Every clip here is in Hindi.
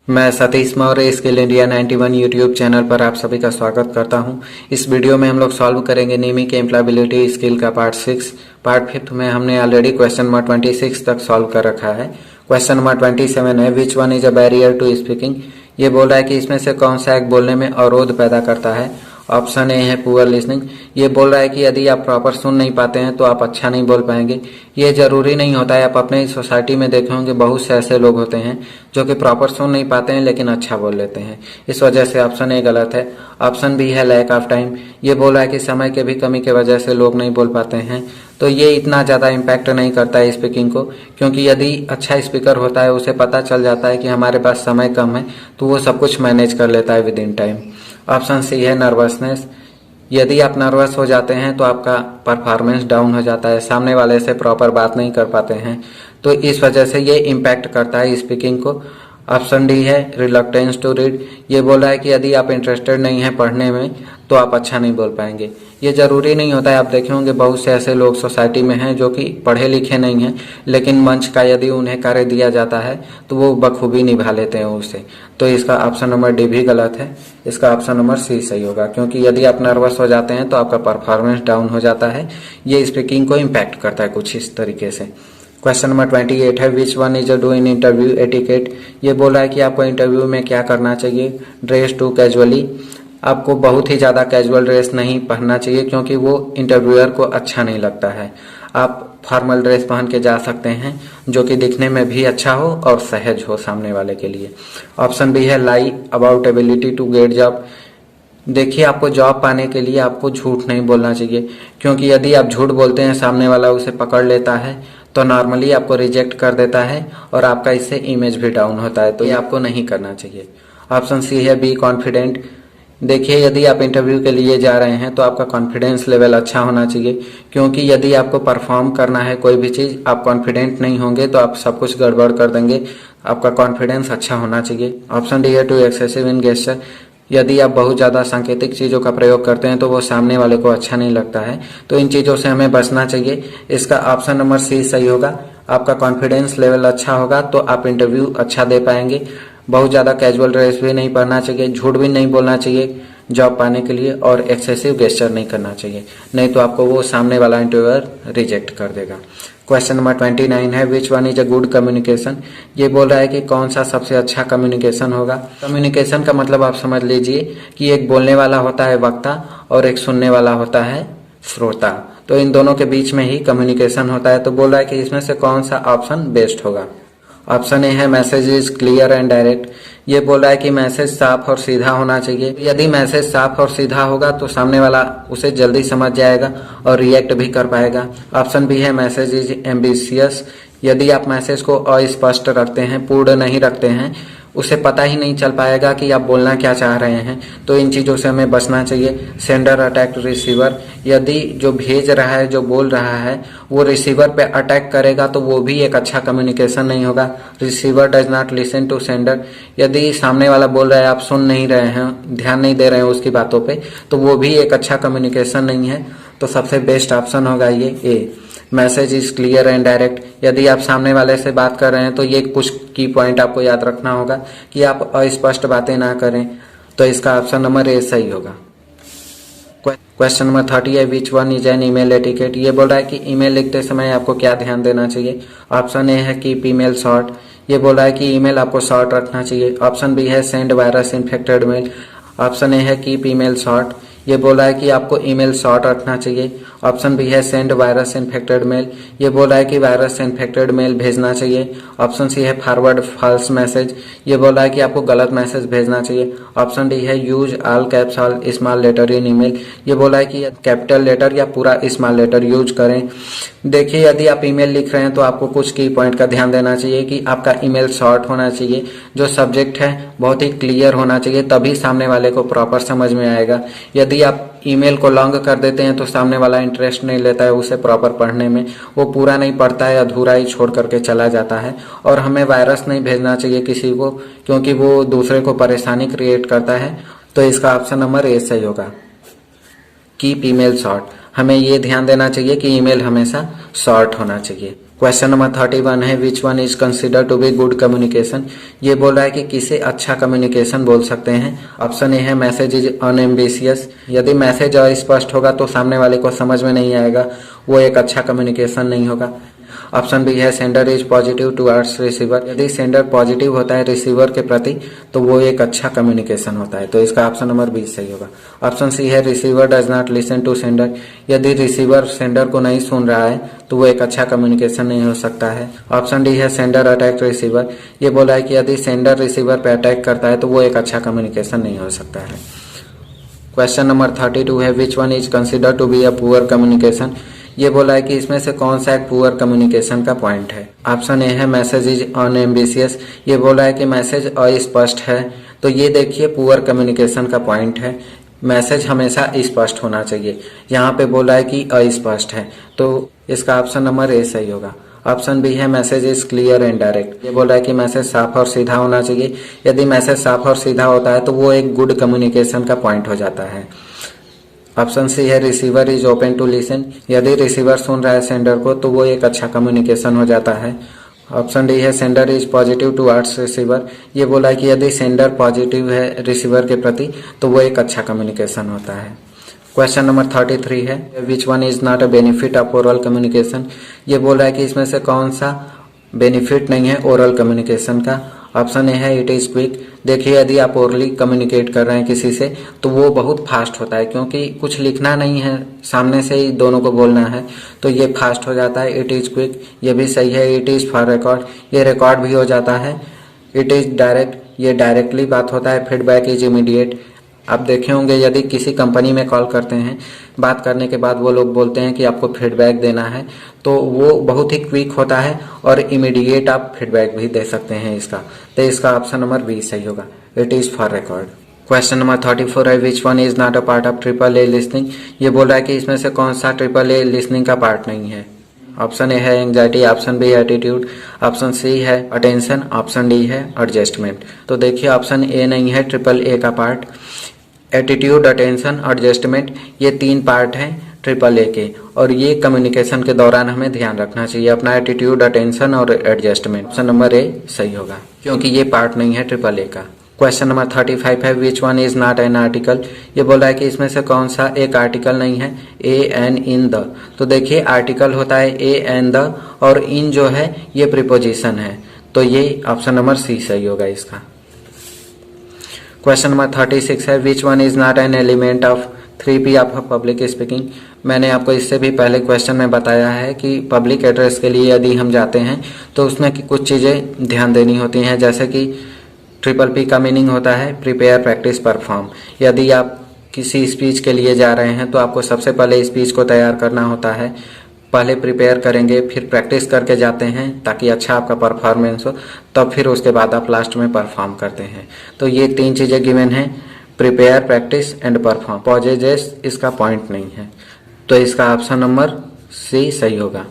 मैं Satish Maurya skill India 91 YouTube channel पर आप सभी का स्वागत करता हूं। इस वीडियो में हम लोग सॉल्व करेंगे नीमी के एम्प्लॉयबिलिटी स्किल का पार्ट 6। पार्ट 5 में हमने ऑलरेडी क्वेश्चन नंबर 26 तक सॉल्व कर रखा है। क्वेश्चन नंबर 27 है, which one is a barrier to speaking. ये बोल रहा है कि इसमें से कौन सा एक बोलने में अवरोध पैदा करता है। ऑप्शन ए है पुअर लिसनिंग। ये बोल रहा है कि यदि आप प्रॉपर सुन नहीं पाते हैं तो आप अच्छा नहीं बोल पाएंगे। ये जरूरी नहीं होता है। आप अपने सोसाइटी में देखे होंगे बहुत से ऐसे लोग होते हैं जो कि प्रॉपर सुन नहीं पाते हैं लेकिन अच्छा बोल लेते हैं। इस वजह से ऑप्शन ए गलत है। ऑप्शन बी है लैक ऑफ टाइम। ये बोल रहा है कि समय के भी कमी की वजह से लोग नहीं बोल पाते हैं। तो ये इतना ज़्यादा इम्पैक्ट नहीं करता है स्पीकिंग को, क्योंकि यदि अच्छा स्पीकर होता है उसे पता चल जाता है कि हमारे पास समय कम है तो वो सब कुछ मैनेज कर लेता है within time. Option C है नर्वसनेस। यदि आप नर्वस हो जाते हैं तो आपका परफॉर्मेंस डाउन हो जाता है, सामने वाले से प्रॉपर बात नहीं कर पाते हैं, तो इस वजह से ये इम्पैक्ट करता है स्पीकिंग को। ऑप्शन डी है रिलक्टेंस टू रीड। ये बोल रहा है कि यदि आप इंटरेस्टेड नहीं हैं पढ़ने में तो आप अच्छा नहीं बोल पाएंगे। ये जरूरी नहीं होता है। आप देखे होंगे बहुत से ऐसे लोग सोसाइटी में हैं जो कि पढ़े लिखे नहीं हैं लेकिन मंच का यदि उन्हें कार्य दिया जाता है तो वो बखूबी निभा लेते हैं उसे। तो इसका ऑप्शन नंबर डी भी गलत है। इसका ऑप्शन नंबर सी सही होगा, क्योंकि यदि आप नर्वस हो जाते हैं तो आपका परफॉर्मेंस डाउन हो जाता है। ये स्पीकिंग को इम्पैक्ट करता है कुछ इस तरीके से। क्वेश्चन नंबर 28 है, which one is do in interview etiquette. ये बोल रहा है कि आपको इंटरव्यू में क्या करना चाहिए। Dress to casually. आपको बहुत ही ज़्यादा कैजुअल ड्रेस नहीं पहनना चाहिए क्योंकि वो इंटरव्यूअर को अच्छा नहीं लगता है। आप फॉर्मल ड्रेस पहन के जा सकते हैं जो कि दिखने में भी अच्छा हो और सहज हो सामने वाले के लिए। ऑप्शन बी है lie about ability to get job. देखिए, आपको जॉब पाने के लिए आपको झूठ नहीं बोलना चाहिए, क्योंकि यदि आप झूठ बोलते हैं सामने वाला उसे पकड़ लेता है तो नॉर्मली आपको रिजेक्ट कर देता है और आपका इससे इमेज भी डाउन होता है, तो ये आपको नहीं करना चाहिए। ऑप्शन सी है बी कॉन्फिडेंट। देखिए, यदि आप इंटरव्यू के लिए जा रहे हैं तो आपका कॉन्फिडेंस लेवल अच्छा होना चाहिए, क्योंकि यदि आपको परफॉर्म करना है कोई भी चीज़, आप कॉन्फिडेंट नहीं होंगे तो आप सब कुछ गड़बड़ कर देंगे। आपका कॉन्फिडेंस अच्छा होना चाहिए। ऑप्शन डी है टू एक्सेसिव इन गेस्चर। यदि आप बहुत ज़्यादा सांकेतिक चीज़ों का प्रयोग करते हैं तो वो सामने वाले को अच्छा नहीं लगता है, तो इन चीज़ों से हमें बचना चाहिए। इसका ऑप्शन नंबर सी सही होगा। आपका कॉन्फिडेंस लेवल अच्छा होगा तो आप इंटरव्यू अच्छा दे पाएंगे। बहुत ज़्यादा कैजुअल ड्रेस भी नहीं पहनना चाहिए, झूठ भी नहीं बोलना चाहिए जॉब पाने के लिए, और एक्सेसिव गेस्चर नहीं करना चाहिए, नहीं तो आपको वो सामने वाला इंटरव्यूअर रिजेक्ट कर देगा। क्वेश्चन नंबर 29 है, which one is a good communication. ये बोल रहा है कि कौन सा सबसे अच्छा कम्युनिकेशन होगा। कम्युनिकेशन का मतलब आप समझ लीजिए कि एक बोलने वाला होता है वक्ता और एक सुनने वाला होता है श्रोता, तो इन दोनों के बीच में ही कम्युनिकेशन होता है। तो बोल रहा है कि इसमें से कौन सा ऑप्शन बेस्ट होगा। ऑप्शन ए है message is clear and direct. ये बोल रहा है कि मैसेज साफ और सीधा होना चाहिए। यदि मैसेज साफ और सीधा होगा तो सामने वाला उसे जल्दी समझ जाएगा और रिएक्ट भी कर पाएगा। ऑप्शन बी है मैसेज इज एम्बिशियस। यदि आप मैसेज को अस्पष्ट रखते हैं, पूर्ण नहीं रखते हैं, उसे पता ही नहीं चल पाएगा कि आप बोलना क्या चाह रहे हैं, तो इन चीज़ों से हमें बचना चाहिए। Sender attack receiver. यदि जो भेज रहा है, जो बोल रहा है, वो रिसीवर पे अटैक करेगा तो वो भी एक अच्छा कम्युनिकेशन नहीं होगा। Receiver does not listen to sender. यदि सामने वाला बोल रहा है आप सुन नहीं रहे हैं, ध्यान नहीं दे रहे हैं उसकी बातों पे, तो वो भी एक अच्छा कम्युनिकेशन नहीं है। तो सबसे बेस्ट ऑप्शन होगा ये ए, message is clear and direct. यदि आप सामने वाले से बात कर रहे हैं तो ये कुछ की पॉइंट आपको याद रखना होगा कि आप अस्पष्ट बातें ना करें, तो इसका ऑप्शन नंबर ए सही होगा। क्वेश्चन नंबर 30 है, which one is an email etiquette. ये बोल रहा है कि ईमेल लिखते समय आपको क्या ध्यान देना चाहिए। ऑप्शन ए है कीप ईमेल शॉर्ट। ये बोल रहा है कि ईमेल आपको शॉर्ट रखना चाहिए। ऑप्शन बी है send virus infected mail. Option A है कीप ईमेल शॉर्ट। ये बोल रहा है कि आपको ईमेल शॉर्ट रखना चाहिए। ऑप्शन बी है सेंड वायरस इन्फेक्टेड मेल। ये बोल रहा है कि वायरस इन्फेक्टेड मेल भेजना चाहिए। ऑप्शन सी है फॉरवर्ड फॉल्स मैसेज। ये बोल रहा है कि आपको गलत मैसेज भेजना चाहिए। ऑप्शन डी है use all caps all small letter in email. ये बोला है कि कैपिटल लेटर या पूरा स्मॉल लेटर यूज करें। देखिए, यदि आप ईमेल लिख रहे हैं तो आपको कुछ की पॉइंट का ध्यान देना चाहिए कि आपका ईमेल शॉर्ट होना चाहिए, जो सब्जेक्ट है बहुत ही क्लियर होना चाहिए, तभी सामने वाले को प्रॉपर समझ में आएगा। यदि आप ईमेल को लॉन्ग कर देते हैं तो सामने वाला इंटरेस्ट नहीं लेता है उसे प्रॉपर पढ़ने में, वो पूरा नहीं पढ़ता है, अधूरा ही छोड़ करके चला जाता है। और हमें वायरस नहीं भेजना चाहिए किसी को, क्योंकि वो दूसरे को परेशानी क्रिएट करता है। तो इसका ऑप्शन नंबर ए सही होगा, कीप ईमेल शॉर्ट। हमें ये ध्यान देना चाहिए कि ईमेल हमेशा शॉर्ट होना चाहिए। क्वेश्चन नंबर 31 है which one is consider to be good communication. ये बोल रहा है कि किसे अच्छा कम्युनिकेशन बोल सकते हैं। ऑप्शन ए है मैसेज इज अनएम्बिशियस। यदि मैसेज अस्पष्ट होगा तो सामने वाले को समझ में नहीं आएगा, वो एक अच्छा कम्युनिकेशन नहीं होगा। ऑप्शन बी है sender is positive towards receiver. यदि सेंडर पॉजिटिव होता है रिसीवर के प्रति तो वो एक अच्छा कम्युनिकेशन होता है, तो इसका ऑप्शन नंबर बी सही होगा। ऑप्शन सी है receiver does not listen to sender. यदि रिसीवर सेंडर को नहीं सुन रहा है तो वो एक अच्छा कम्युनिकेशन नहीं हो सकता है। ऑप्शन डी है सेंडर अटैक रिसीवर। ये बोला है कि यदि सेंडर रिसीवर पे अटैक करता है तो वो एक अच्छा कम्युनिकेशन नहीं हो सकता है। क्वेश्चन नंबर 32 है which one is consider to be a poor communication. ये बोला है कि इसमें से कौन सा एक पुअर कम्युनिकेशन का पॉइंट है। ऑप्शन ए है मैसेज इज अनएम्बिशियस। ये बोला है कि मैसेज अस्पष्ट है, तो ये देखिए पुअर कम्युनिकेशन का पॉइंट है। मैसेज हमेशा स्पष्ट होना चाहिए, यहाँ पे बोला है कि अस्पष्ट है, तो इसका ऑप्शन नंबर ए सही होगा। ऑप्शन बी है message is clear and direct. ये बोला है कि मैसेज साफ और सीधा होना चाहिए। यदि मैसेज साफ और सीधा होता है तो वो एक गुड कम्युनिकेशन का पॉइंट हो जाता है। ऑप्शन सी है receiver is open to listen. यदि रिसीवर सुन रहा है सेंडर को तो वो एक अच्छा कम्युनिकेशन हो जाता है। ऑप्शन डी है sender is positive towards receiver. ये बोला है कि यदि सेंडर पॉजिटिव है रिसीवर के प्रति तो वो एक अच्छा कम्युनिकेशन होता है। क्वेश्चन नंबर 33 है which one is not a benefit of oral communication. ये बोला है कि इसमें से कौन सा बेनिफिट नहीं है ओरल कम्युनिकेशन का। ऑप्शन ए है इट इज क्विक। देखिए यदि आप ओरली कम्युनिकेट कर रहे हैं किसी से तो वो बहुत फास्ट होता है, क्योंकि कुछ लिखना नहीं है, सामने से ही दोनों को बोलना है, तो ये फास्ट हो जाता है। इट इज क्विक ये भी सही है। इट इज फॉर रिकॉर्ड, ये रिकॉर्ड भी हो जाता है। इट इज डायरेक्ट, ये डायरेक्टली बात होता है। Feedback is immediate. आप देखे होंगे यदि किसी कंपनी में कॉल करते हैं, बात करने के बाद वो लोग बोलते हैं कि आपको फीडबैक देना है, तो वो बहुत ही क्विक होता है और इमीडिएट आप फीडबैक भी दे सकते हैं इसका, तो इसका ऑप्शन नंबर बी सही होगा। It is for record. Question number 34 है which one is not a part of triple A listening. ये बोल रहा है कि इसमें से कौन सा ट्रिपल ए लिसनिंग का पार्ट नहीं है। ऑप्शन ए है एंग्जाइटी, ऑप्शन बी है एटीट्यूड, ऑप्शन सी है अटेंशन, ऑप्शन डी है एडजस्टमेंट। तो देखिए ऑप्शन ए नहीं है ट्रिपल ए का पार्ट। एटीट्यूड, अटेंशन, एडजस्टमेंट ये 3 पार्ट हैं ट्रिपल ए के, और ये कम्युनिकेशन के दौरान हमें ध्यान रखना चाहिए अपना एटीट्यूड, अटेंशन और एडजस्टमेंट। ऑप्शन नंबर ए सही होगा क्योंकि ये पार्ट नहीं है ट्रिपल ए का। क्वेश्चन नंबर 35 है which one is not an article. ये बोला है कि इसमें से कौन सा एक आर्टिकल नहीं है। ए, एन, इन, द। तो देखिए आर्टिकल होता है ए, एन, द, और इन जो है ये प्रीपोजिशन है, तो ये ऑप्शन नंबर सी सही होगा इसका। क्वेश्चन नंबर 36 है which one is not an element of 3P of public speaking. मैंने आपको इससे भी पहले क्वेश्चन में बताया है कि पब्लिक एड्रेस के लिए यदि हम जाते हैं तो उसमें कुछ चीज़ें ध्यान देनी होती हैं, जैसे कि ट्रिपल P का मीनिंग होता है प्रिपेयर, प्रैक्टिस, परफॉर्म। यदि आप किसी स्पीच के लिए जा रहे हैं तो आपको सबसे पहले स्पीच को तैयार करना होता है। पहले प्रिपेयर करेंगे, फिर प्रैक्टिस करके जाते हैं ताकि अच्छा आपका परफॉर्मेंस हो, तब फिर उसके बाद आप लास्ट में परफॉर्म करते हैं। तो ये 3 चीज़ें गिवन हैं, प्रिपेयर, प्रैक्टिस एंड परफॉर्म। पॉजेजेस इसका पॉइंट नहीं है, तो इसका ऑप्शन नंबर सी सही होगा।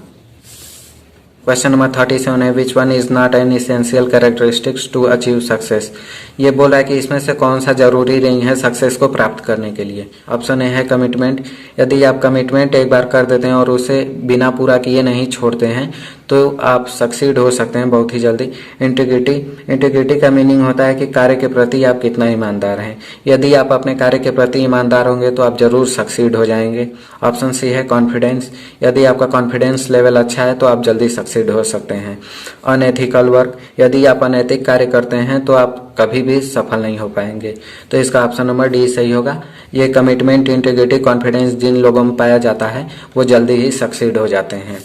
क्वेश्चन नंबर 37 है which one is not an essential characteristics to achieve success. ये बोला है कि इसमें से कौन सा जरूरी नहीं है सक्सेस को प्राप्त करने के लिए। ऑप्शन ए है कमिटमेंट। यदि आप कमिटमेंट एक बार कर देते हैं और उसे बिना पूरा किए नहीं छोड़ते हैं तो आप सक्सीड हो सकते हैं बहुत ही जल्दी। इंटीग्रिटी का मीनिंग होता है कि कार्य के प्रति आप कितना ईमानदार हैं। यदि आप अपने कार्य के प्रति ईमानदार होंगे तो आप जरूर सक्सीड हो जाएंगे। ऑप्शन सी है कॉन्फिडेंस। यदि आपका कॉन्फिडेंस लेवल अच्छा है तो आप जल्दी सक्सीड हो सकते हैं। Unethical work. यदि आप अनैतिक कार्य करते हैं तो आप कभी भी सफल नहीं हो पाएंगे, तो इसका ऑप्शन नंबर डी सही होगा। ये कमिटमेंट, इंटीग्रिटी, कॉन्फिडेंस जिन लोगों में पाया जाता है वो जल्दी ही सक्सीड हो जाते हैं।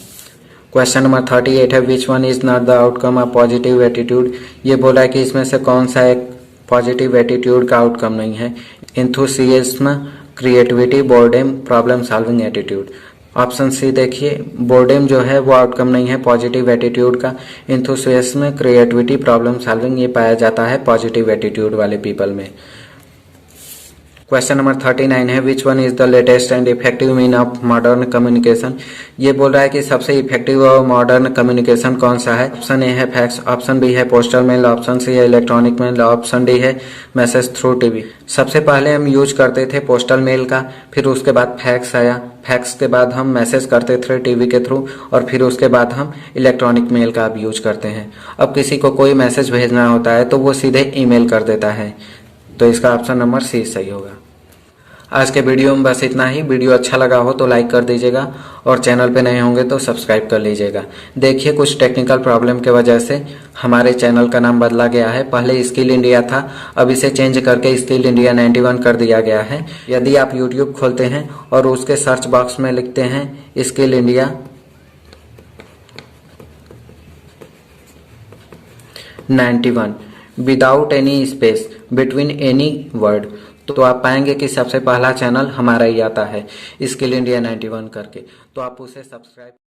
क्वेश्चन नंबर 38 है which one is not the outcome of positive attitude. ये बोला है कि इसमें से कौन सा एक पॉजिटिव एटीट्यूड का आउटकम नहीं है। Enthusiasm, creativity, boredom, problem solving attitude. Option C देखिए, बोर्डम जो है वो आउटकम नहीं है पॉजिटिव एटीट्यूड का। एंथुसियाज्म, क्रिएटिविटी, प्रॉब्लम सॉल्विंग ये पाया जाता है पॉजिटिव एटीट्यूड वाले पीपल में। क्वेश्चन नंबर 39 है, which one is the latest and effective mean of modern communication. ये बोल रहा है कि सबसे इफेक्टिव और मॉडर्न कम्युनिकेशन कौन सा है। ऑप्शन ए है फैक्स, ऑप्शन बी है पोस्टल मेल, ऑप्शन सी है इलेक्ट्रॉनिक मेल, ऑप्शन डी है मैसेज थ्रू टीवी। सबसे पहले हम यूज करते थे पोस्टल मेल का, फिर उसके बाद फैक्स आया, फैक्स के बाद हम मैसेज करते थे टीवी के थ्रू, और फिर उसके बाद हम इलेक्ट्रॉनिक मेल का अब यूज करते हैं। अब किसी को कोई मैसेज भेजना होता है तो वो सीधे ईमेल कर देता है, तो इसका ऑप्शन नंबर सी सही होगा। आज के वीडियो में बस इतना ही। वीडियो अच्छा लगा हो तो लाइक कर दीजिएगा और चैनल पे नए होंगे तो सब्सक्राइब कर लीजिएगा। देखिए, कुछ टेक्निकल प्रॉब्लम के वजह से हमारे चैनल का नाम बदला गया है। पहले स्किल इंडिया था, अब इसे चेंज करके स्किल इंडिया 91 कर दिया गया है। यदि आप यूट्यूब खोलते हैं और उसके सर्च बॉक्स में लिखते हैं skill India 91 without any space between any word, तो आप पाएंगे कि सबसे पहला चैनल हमारा ही आता है स्किल इंडिया 91 करके। तो आप उसे सब्सक्राइब